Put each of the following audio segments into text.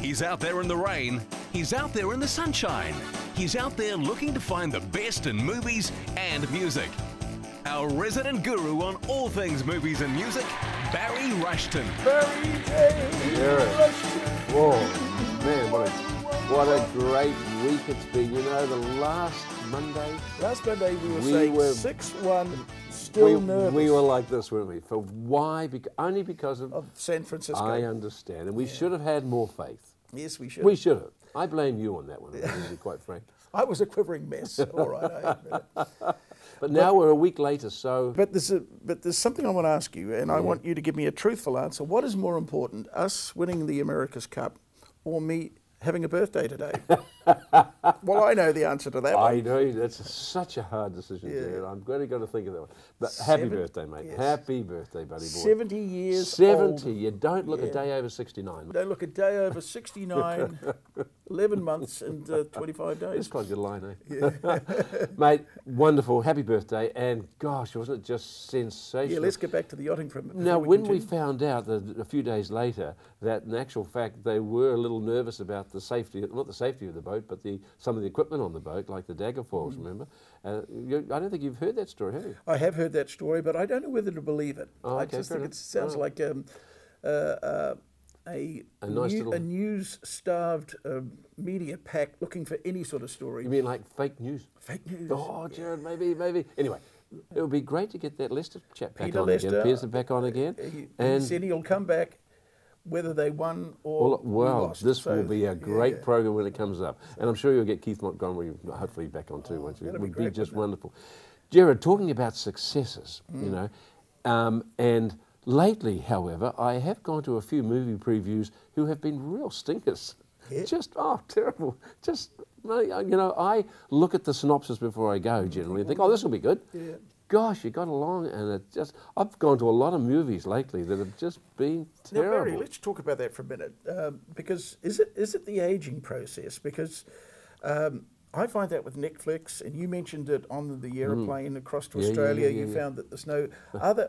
He's out there in the rain. He's out there in the sunshine. He's out there looking to find the best in movies and music. Our resident guru on all things movies and music, Barry Rushton. Barry Rushton. Whoa, man, what a great week it's been. You know, the last Monday we were saying 6-1, still nervous. We were like this, weren't we? For why? Only because of San Francisco. I understand. And we should have had more faith. Yes, we should. We should have. I blame you on that one, to be quite frank. I was a quivering mess, all right, I admit it. But now we're a week later, so... But there's something I want to ask you, and I want you to give me a truthful answer. What is more important, us winning the America's Cup or me having a birthday today? Well, I know the answer to that one. I know, that's such a hard decision, Jared. I'm really going to think of that one. But happy birthday, mate. Yes. Happy birthday, buddy boy. 70 years 70. Old. You don't look a day over 69. Don't look a day over 69, 11 months and 25 days. That's quite a good line, eh? Yeah. Mate, wonderful. Happy birthday. And gosh, wasn't it just sensational? Yeah, let's get back to the yachting for a minute. Now, when we found out that a few days later that in actual fact they were a little nervous about the safety, not the safety of the boat, but some of the equipment on the boat, like the dagger foils, remember? I don't think you've heard that story, have you? I have heard that story, but I don't know whether to believe it. Oh, okay, I just think it sounds like a news-starved media pack looking for any sort of story. You mean like fake news? Fake news. Oh, Jared, maybe. Anyway, it would be great to get that Lester chap back Peter on Lester, again. Pearson back on again. He said he'll come back whether they won or lost. This will be a great program when it comes up. And I'm sure you'll get Keith Montgomery hopefully back on too, won't you? It would be just wonderful. Jared, talking about successes, you know, and lately, however, I have gone to a few movie previews who have been real stinkers. Yeah. Just, terrible. Just, you know, I look at the synopsis before I go generally and think, this will be good. Yeah. Gosh, you got along, and I've gone to a lot of movies lately that have just been terrible. Now, Barry, let's talk about that for a minute, because is it the aging process? Because I find that with Netflix, and you mentioned it on the aeroplane across to Australia. You found that there's no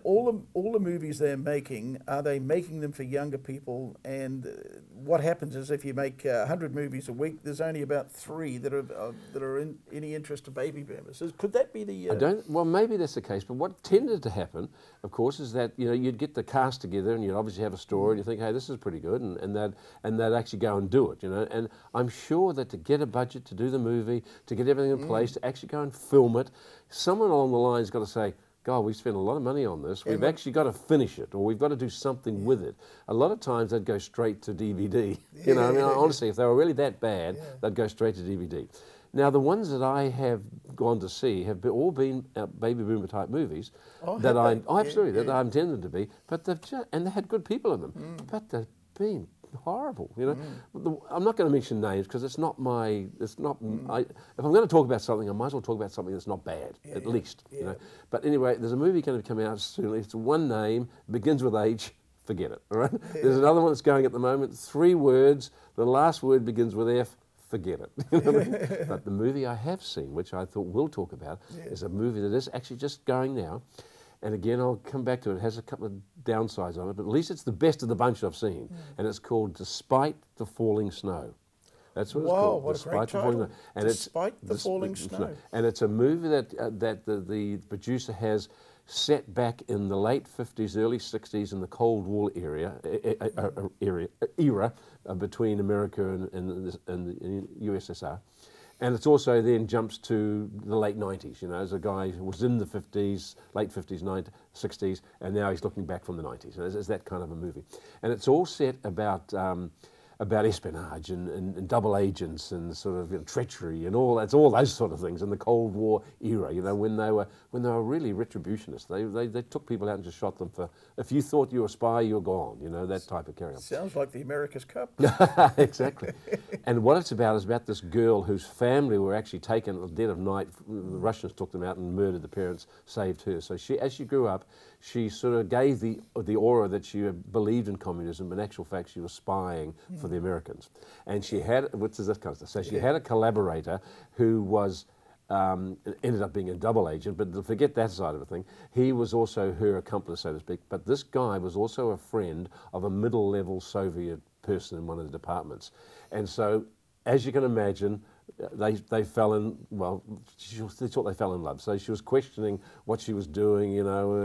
all the movies they're making. Are they making them for younger people? And what happens is if you make 100 movies a week, there's only about 3 that are in any interest to baby boomers. Could that be the? Well, maybe that's the case. But what tended to happen, of course, is that you'd get the cast together, and you'd obviously have a story, and you think, hey, this is pretty good, and they'd actually go and do it. And I'm sure that to get a budget to do the movie, to get everything in place, to actually go and film it, someone along the line's got to say, God, we spent a lot of money on this. We've actually got to finish it, or we've got to do something with it. A lot of times they'd go straight to DVD. Honestly, if they were really that bad, they'd go straight to DVD. Now, the ones that I have gone to see have all been baby boomer type movies that that I'm intended to be, but they had good people in them, but they've been horrible, I'm not going to mention names because it's not my. If I'm going to talk about something, I might as well talk about something that's not bad, at least. But anyway, there's a movie going to come out soon. It's one name, begins with H. Forget it. All right. There's another one that's going at the moment. 3 words. The last word begins with F. Forget it. But the movie I have seen, which I thought we'll talk about, is a movie that is actually just going now. And again, I'll come back to it. It has a couple of downsides on it, but at least it's the best of the bunch I've seen. And it's called Despite the Falling Snow. That's what it's called. What a great title. Despite the Falling Snow. And it's a movie that the producer has set back in the late 50s, early 60s in the Cold War era between America and the USSR. And it's also then jumps to the late 90s, as a guy who was in the 50s, late 50s, 60s, and now he's looking back from the 90s. And it's that kind of a movie. And it's all set about espionage and double agents and sort of treachery and all those sort of things in the Cold War era. When they were really retributionists, they took people out and just shot them for. If you thought you were a spy, you're gone. That type of carry-on. Sounds like the America's Cup. Exactly. And what it's about is about this girl whose family were actually taken at the dead of night. The Russians took them out and murdered the parents, saved her. So as she grew up, she sort of gave the aura that she believed in communism, but in actual fact she was spying for the Americans. And she had, which is this kind of stuff, so she had a collaborator who was, ended up being a double agent, but forget that side of the thing. He was also her accomplice, so to speak, but this guy was also a friend of a middle-level Soviet person in one of the departments. And so, as you can imagine, they fell in, well, they thought they fell in love. So she was questioning what she was doing, you know,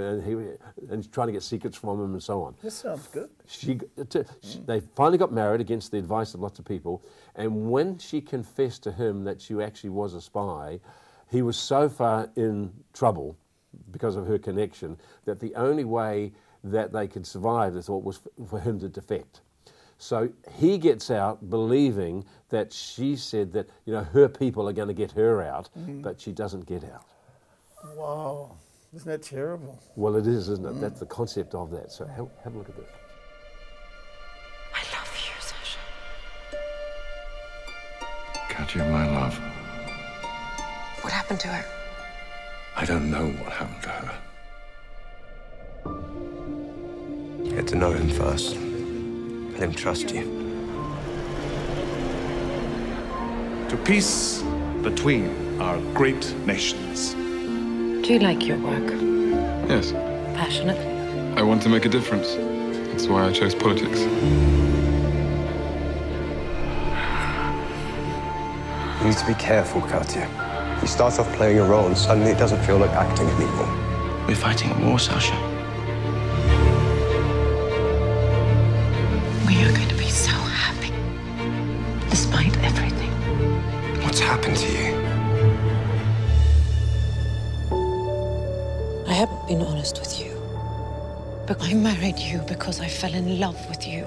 and trying to get secrets from him and so on. This sounds good. They finally got married against the advice of lots of people. And when she confessed to him that she actually was a spy, he was so far in trouble because of her connection that the only way that they could survive, they thought, was for him to defect. So he gets out believing that she said that, you know, her people are going to get her out, but she doesn't get out. Wow, isn't that terrible? Well, it is, isn't it? That's the concept of that. So have a look at this. I love you, Sasha. Katya, my love. What happened to her? I don't know what happened to her. Get to know him first. Let him trust you. To peace between our great nations. Do you like your work? Yes. Passionately? I want to make a difference. That's why I chose politics. You need to be careful, Katya. You start off playing a role and suddenly it doesn't feel like acting anymore. We're fighting a war, Sasha. We are going to be so happy, despite everything. What's happened to you? I haven't been honest with you. But I married you because I fell in love with you.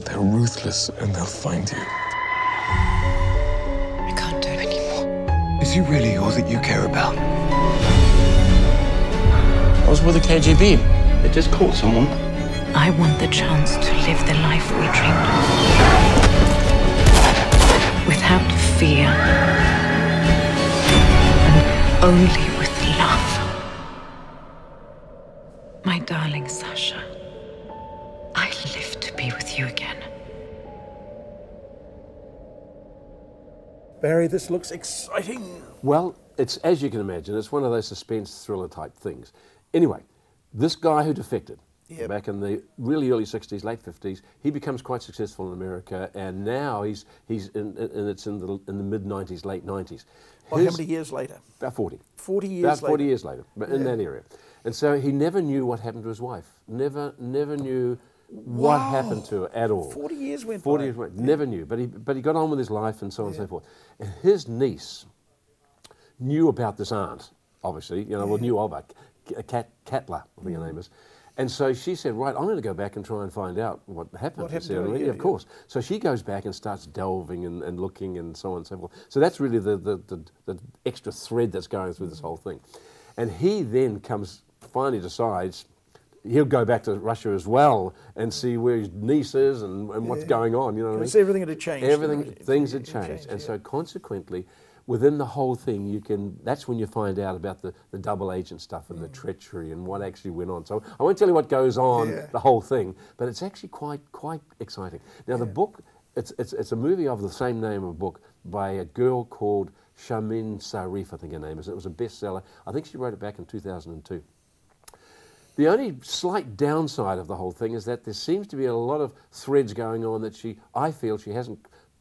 They're ruthless and they'll find you. I can't do it anymore. Is he really all that you care about? I was with the KGB. They just caught someone. I want the chance to live the life we dreamed of. Without fear. And only with love. My darling Sasha, I live to be with you again. Barry, this looks exciting. Well, it's, as you can imagine, it's one of those suspense thriller type things. Anyway, this guy who defected back in the really early 60s, late 50s, he becomes quite successful in America, and now it's in the mid 90s, late 90s. Well, how many years later? About 40. 40 years about later. 40 years later, but in that area. And so he never knew what happened to his wife. Never knew what happened to her at all. 40 years went 40 by. years went, never knew. But he got on with his life and so on and so forth. And his niece knew about this aunt, obviously, you know, well, knew of her, Katla, I think her name is. And so she said, right, I'm going to go back and try and find out what happened to Sarah Lee. Of course. So she goes back and starts delving and looking and so on and so forth. So that's really the extra thread that's going through this whole thing. And he then finally decides he'll go back to Russia as well and see where his niece is and what's going on, you know what I mean? Because everything had changed. Things had changed. And so consequently, within the whole thing, that's when you find out about the double agent stuff and the treachery and what actually went on. So I won't tell you what goes on, the whole thing, but it's actually quite exciting. Now the book, it's a movie of the same name of a book by a girl called Shamin Sarif, I think her name is. It was a bestseller. I think she wrote it back in 2002. The only slight downside of the whole thing is that there seems to be a lot of threads going on that I feel she hasn't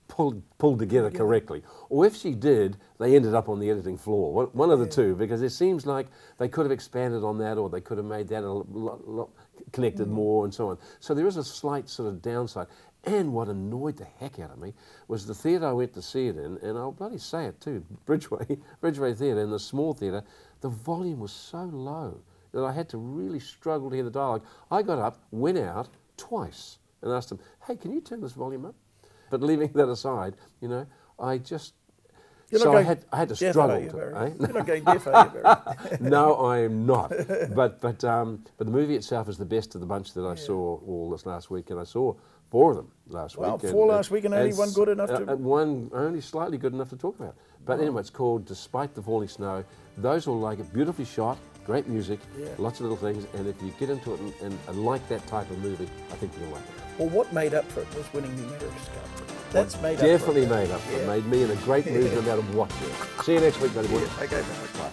pulled together correctly. Or if she did, they ended up on the editing floor. One of the two, because it seems like they could have expanded on that or they could have made that a lot connected more and so on. So there is a slight sort of downside. And what annoyed the heck out of me was the theatre I went to see it in, and I'll bloody say it too, Bridgeway Theatre, in the small theatre, the volume was so low that I had to really struggle to hear the dialogue. I got up, went out twice, and asked them, hey, can you turn this volume up? But leaving that aside, you know, I just... I had to struggle. You're not going deaf, are you, Barry? No, I am not. But the movie itself is the best of the bunch that I saw all this last week, and I saw 4 of them last week. Well, 4 last week and only one good enough to... One only slightly good enough to talk about. But anyway, it's called Despite the Falling Snow. Those will like it. Beautifully shot, great music, lots of little things, and if you get into it and like that type of movie, I think you'll like it. Well, what made up for it was winning the America's Cup. That's made up for it. Definitely made up for it. Made me in a great mood no matter what. See you next week, buddy. Okay, bye.